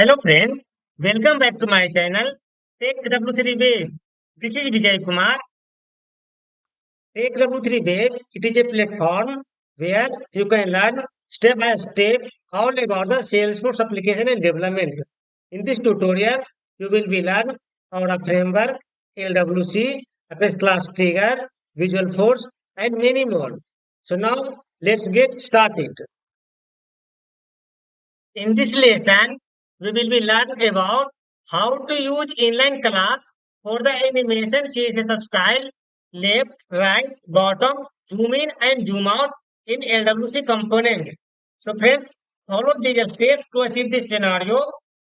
Hello friend, welcome back to my channel Take W3 Wave. This is Vijay Kumar. Take W3 Wave, it is a platform where you can learn step by step all about the Salesforce application and development. In this tutorial, you will be learn our framework, LWC, Apex Class Trigger, Visual Force, and many more. So now let's get started. In this lesson, we will be learning about how to use inline class for the animation CSS style, left, right, bottom, zoom in and zoom out in LWC component. So friends, follow these steps to achieve this scenario.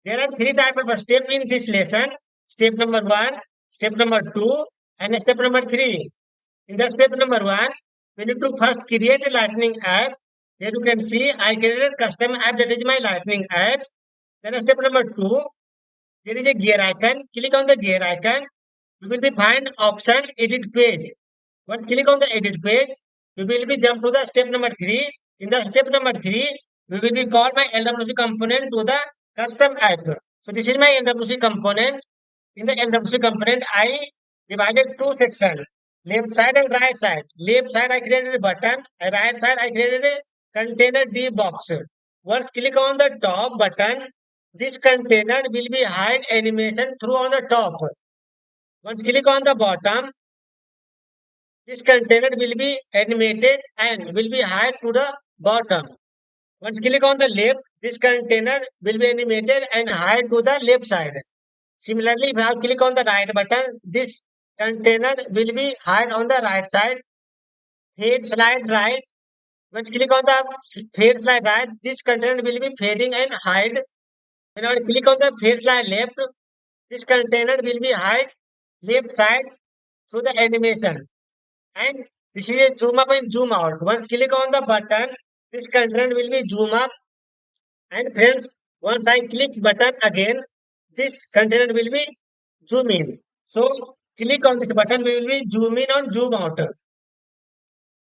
There are three types of steps in this lesson. Step number 1, step number 2, and step number 3. In the step number 1, we need to first create a Lightning app. Here you can see I created custom app, that is my Lightning app. Then step number 2, there is a gear icon. Click on the gear icon. You will be find option edit page. Once click on the edit page, you will be jump to the step number 3. In the step number 3, we will be call my LWC component to the custom app. So this is my LWC component. In the LWC component, I divided two sections, left side and right side. Left side I created a button, and right side I created a container D box. Once click on the top button, this container will be hide animation through on the top. Once click on the bottom, this container will be animated and will be hide to the bottom. Once click on the left, this container will be animated and hide to the left side. Similarly, if I click on the right button, this container will be hide on the right side. Fade slide right. Once click on the fade slide right, this container will be fading and hide. When I click on the fade slide left, this container will be hide left side through the animation. And this is a zoom up and zoom out. Once click on the button, this container will be zoom up. And friends, once I click button again, this container will be zoom in. So click on this button, we will be zoom in or zoom out.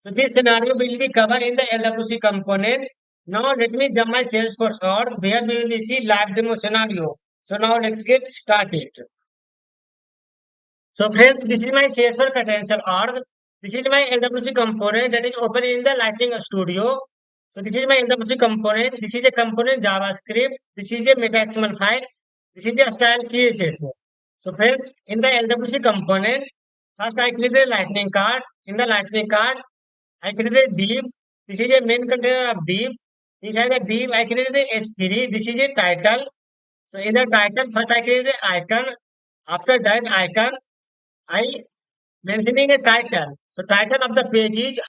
So this scenario will be covered in the LWC component. Now let me jump my Salesforce org where we will see live demo scenario. So now let's get started. So friends, this is my Salesforce Credential org. This is my LWC component that is open in the Lightning Studio. So this is my LWC component. This is a component JavaScript. This is a meta XML file. This is a style CSS. So friends, in the LWC component, first I created a lightning card. In the lightning card, I created a div. This is a main container of div. Inside the div, I created a h3. This is a title. So in the title, first I created an icon. After that icon, I mentioning a title. So title of the page is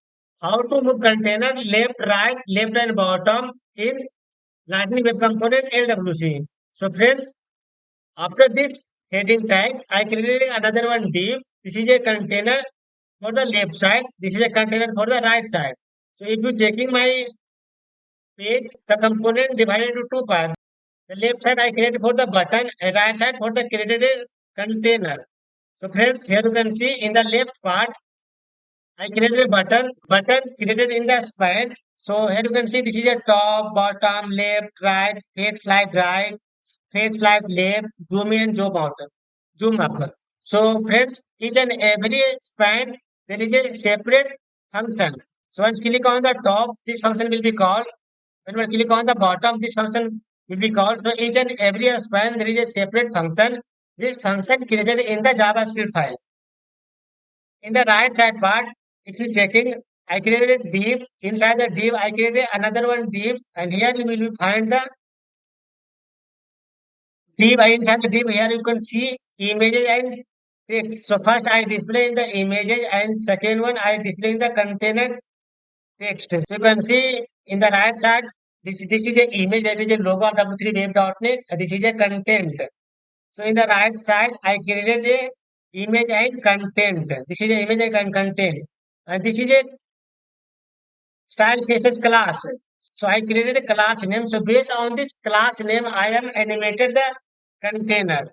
how to move container left, right, left and bottom in Lightning Web Component LWC. So friends, after this heading tag, I created another one div. This is a container for the left side. This is a container for the right side. So if you checking my page, the component divided into two parts. The left side I created for the button and right side for the created container. So friends, here you can see in the left part, I created a button created in the span. So here you can see this is a top, bottom, left, right, fade slide left, zoom in, zoom out, zoom up. So friends, each and every span there is a separate function. So once click on the top, this function will be called. When we click on the bottom, this function will be called. So each and every span there is a separate function. This function created in the JavaScript file. In the right side part, if you checking, I created a div. Inside the div, I created another one div, and here you will find the div. Inside the div, here you can see images and text. So first I display in the images, and second one I display in the container text. So you can see in the right side, this is a image, that is a logo of W3Wave.net. This is a content. So in the right side, I created a image and content. This is a image and content. And this is a style CSS class. So I created a class name. So based on this class name, I am animated the container.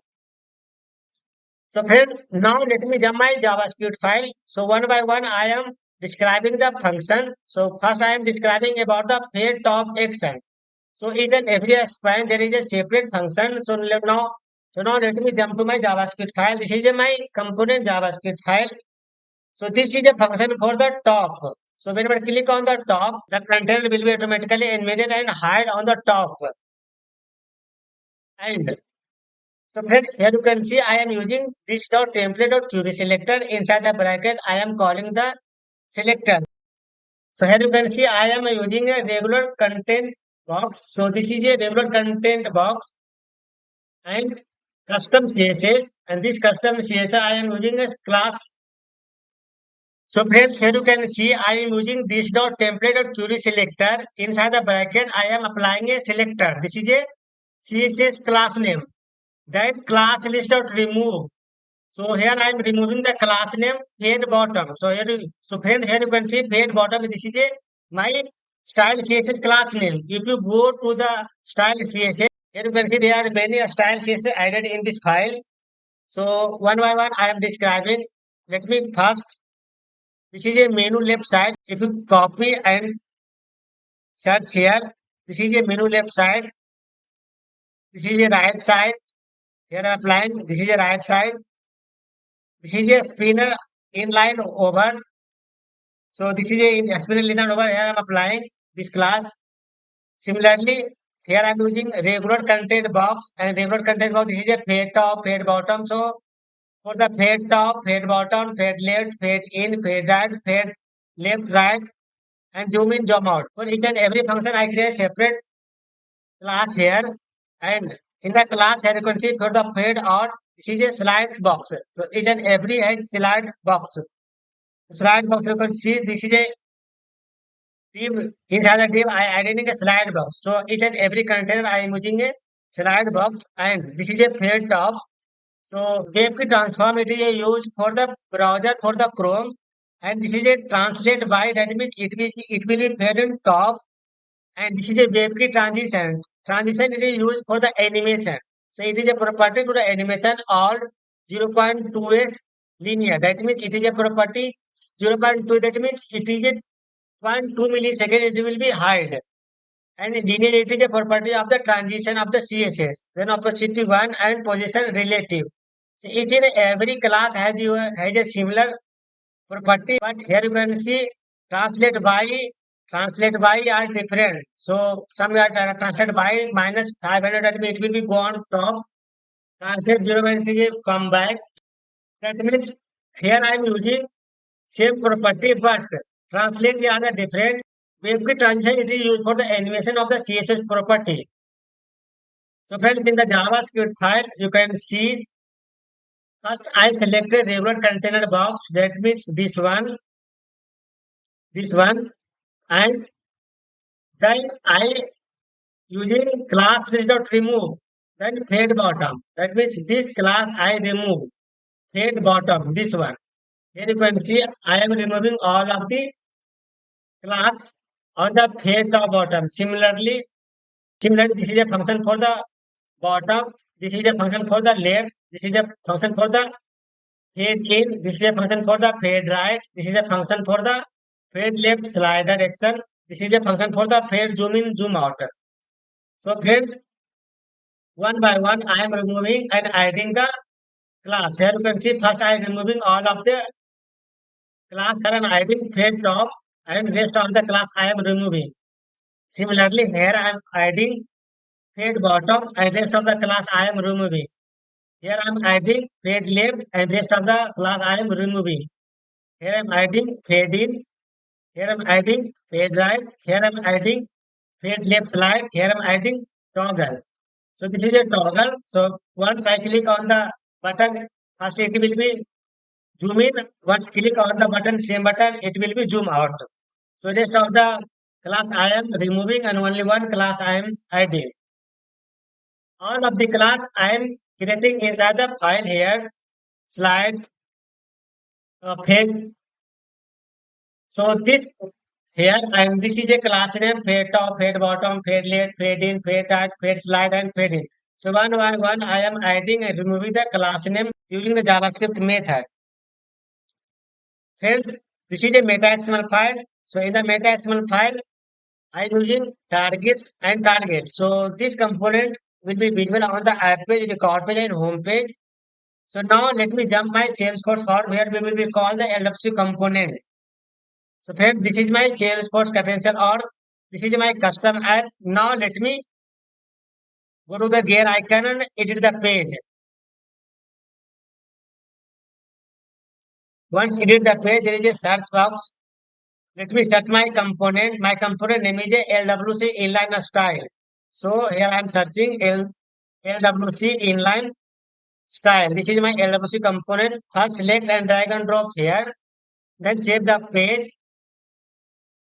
So friends, now let me jump my JavaScript file. So one by one, I am describing the function. So first I am describing about the fade top action. So each and every span there is a separate function. So now let me jump to my JavaScript file. This is my component JavaScript file. So this is a function for the top. So whenever I click on the top, the container will be automatically embedded and hide on the top. And so friends, here you can see I am using this dot template dot query selector. Inside the bracket, I am calling the selector. So here you can see I am using a regular content box. So this is a regular content box and custom CSS. And this custom CSS I am using as class. So friends, here you can see I am using this dot template dot query selector. Inside the bracket, I am applying a selector. This is a CSS class name. That class list dot remove. So here I am removing the class name head bottom. So friend, here you can see head bottom. This is a my style CSS class name. If you go to the style CSS, here you can see there are many style CSS added in this file. So one by one I am describing. Let me first. This is a menu left side. If you copy and search here, this is a menu left side. This is a right side. Here I am applying. This is a right side. This is a spinner inline over. So this is a spinner inline over. Here I am applying this class. Similarly, here I am using regular content box and regular content box. This is a fade top, fade bottom. So for the fade top, fade bottom, fade left, fade in, fade right, fade left, right, and zoom in, zoom out. For each and every function, I create separate class here. And in the class here, you can see for the fade out, this is a slide box. So each and every has slide box. Slide box, you can see this is a div. Inside the div, I adding a slide box. So each and every container, I am using a slide box. And this is a fade top. So WebKit transform, it is a use for the browser for the Chrome. And this is a translate by, that means it will be fade in top. And this is a WebKit transition. Transition it is used for the animation. So it is a property to the animation all 0.2s linear. That means it is a property 0.2. That means it is a 0.2 millisecond. It will be hide. And linear it is a property of the transition of the CSS. Then opacity 1 and position relative. So each and every class has a similar property, but here you can see translate by translate by are different. So some are translate by minus 500, that means it will be go on top. Translate 0 when it will come back. That means here I am using same property, but translate are the different. WebKit transition it is used for the animation of the CSS property. So friends, in the JavaScript file, you can see first I selected regular container box. That means this one, and then I using class list dot remove, then fade bottom. That means this class I remove fade bottom. This one. Here you can see I am removing all of the class on the fade top bottom. Similarly, this is a function for the bottom. This is a function for the left. This is a function for the fade in. This is a function for the fade right. This is a function for the fade left slider action. This is a function for the fade zoom in, zoom out. So friends, one by one, I am removing and adding the class. Here you can see first I am removing all of the class. Here I am adding fade top and rest of the class I am removing. Similarly, here I am adding fade bottom and rest of the class I am removing. Here I am adding fade left and rest of the class I am removing. Here I am adding fade in. Here I am adding fade right. Here I am adding fade left slide. Here I am adding toggle. So this is a toggle. So once I click on the button, first it will be zoom in. Once click on the button, same button, it will be zoom out. So rest of the class I am removing and only one class I am adding. All of the class I am creating inside the file here. Slide, fade. So this here and this is a class name, fade top, fade bottom, fade left, fade in, fade right, fade slide, and fade in. So one by one, I am adding and removing the class name using the JavaScript method. Hence, this is a meta XML file. So in the meta XML file, I'm using targets and targets. So this component will be visible on the app page, record page, and home page. So now let me jump my Salesforce form where we will be call the LWC component. So friends, this is my Salesforce credential or this is my custom app. Now let me go to the gear icon and edit the page. Once edit the page, there is a search box. Let me search my component. My component name is a LWC inline style. So here I am searching LWC inline style. This is my LWC component. First select and drag and drop here. Then save the page.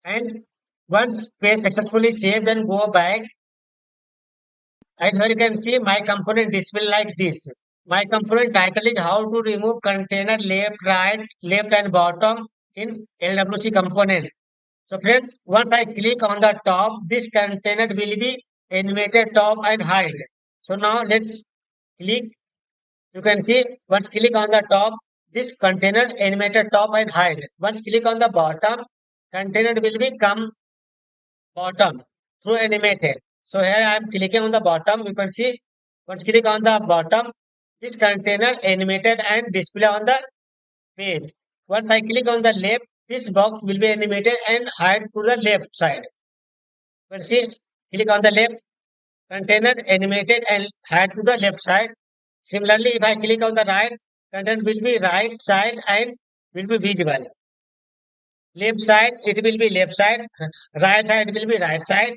And once page successfully saved, then go back. And here you can see my component display like this. My component title is how to remove container left, right, left and bottom in LWC component. So friends, once I click on the top, this container will be animated top and hide. So now let's click. You can see once click on the top, this container animated top and hide. Once click on the bottom, container will become bottom through animated. So here I am clicking on the bottom. You can see once click on the bottom, this container animated and display on the page. Once I click on the left, this box will be animated and hide to the left side. You can see click on the left, container animated and hide to the left side. Similarly, if I click on the right, content will be right side and will be visible. Left side, it will be left side. Right side will be right side.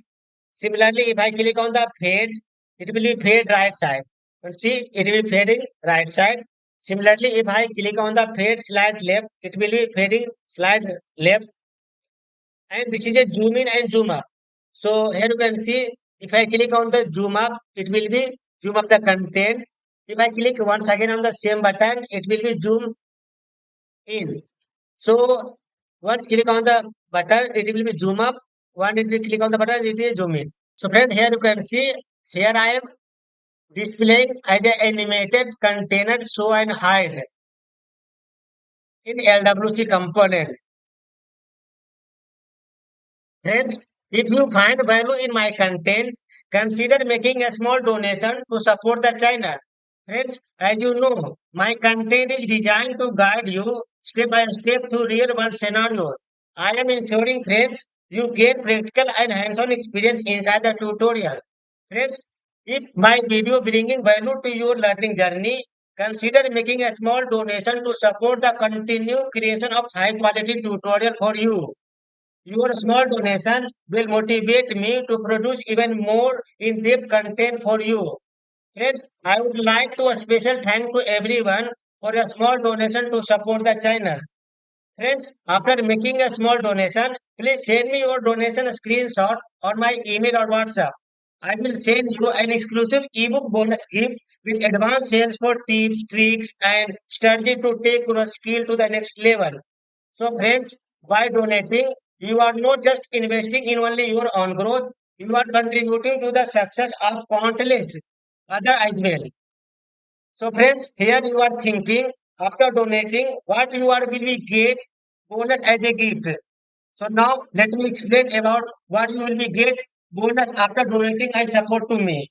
Similarly, if I click on the fade, it will be fade right side. And see, it will be fading right side. Similarly, if I click on the fade slide left, it will be fading slide left. And this is a zoom in and zoom up. So here you can see, if I click on the zoom up, it will be zoom up the content. If I click once again on the same button, it will be zoom in. So once click on the button, it will be zoom up. Once it will click on the button, it will zoom in. So friends, here you can see, here I am displaying as an animated container show and hide in LWC component. Friends, if you find value in my content, consider making a small donation to support the channel. Friends, as you know, my content is designed to guide you step by step through real world scenarios. I am ensuring, friends, you get practical and hands-on experience inside the tutorial. Friends, if my video bringing value to your learning journey, consider making a small donation to support the continued creation of high quality tutorial for you. Your small donation will motivate me to produce even more in-depth content for you. Friends, I would like to a special thank to everyone for a small donation to support the channel. Friends, after making a small donation, please send me your donation screenshot on my email or WhatsApp. I will send you an exclusive ebook bonus gift with advanced sales for tips, tricks, and strategy to take your skill to the next level. So, friends, by donating, you are not just investing in only your own growth, you are contributing to the success of countless other as well. So, friends, here you are thinking after donating what you are will be get bonus as a gift. So now let me explain about what you will be get bonus after donating and support to me.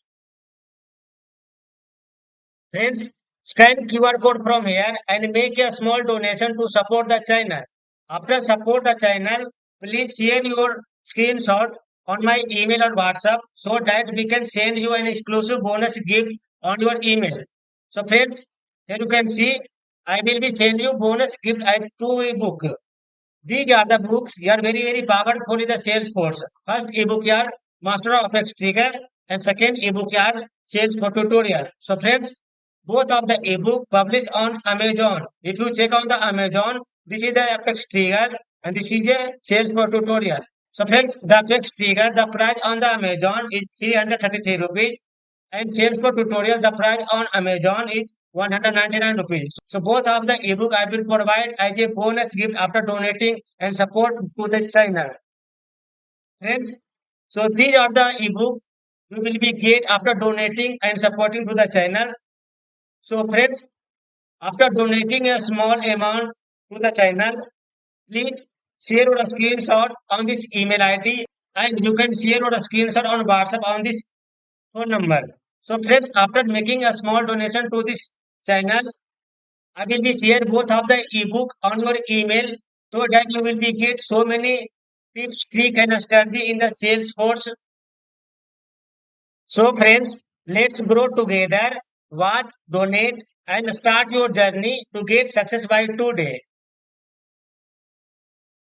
Friends, scan QR code from here and make a small donation to support the channel. After support the channel, please share your screenshot on my email or WhatsApp so that we can send you an exclusive bonus gift on your email. So friends, here you can see I will be send you bonus gift as two ebook. These are the books you are very powerful in the sales force. First ebook are Master of X Trigger and second ebook are Sales for Tutorial. So friends, both of the ebook published on Amazon. If you check on the Amazon, this is the FX Trigger and this is a Sales for Tutorial. So friends, the FX Trigger, the price on the Amazon is 333 rupees and sales for tutorial, the price on Amazon is 199 rupees. So both of the ebook I will provide as a bonus gift after donating and support to this channel. Friends, so these are the ebook you will be get after donating and supporting to the channel. So friends, after donating a small amount to the channel, please share your screenshot on this email ID and you can share or screenshot on WhatsApp on this phone number. So friends, after making a small donation to this channel, I will be share both of the ebook on your email so that you will be get so many tips, trick and strategy in the Salesforce. So friends, let's grow together, watch, donate and start your journey to get success by today.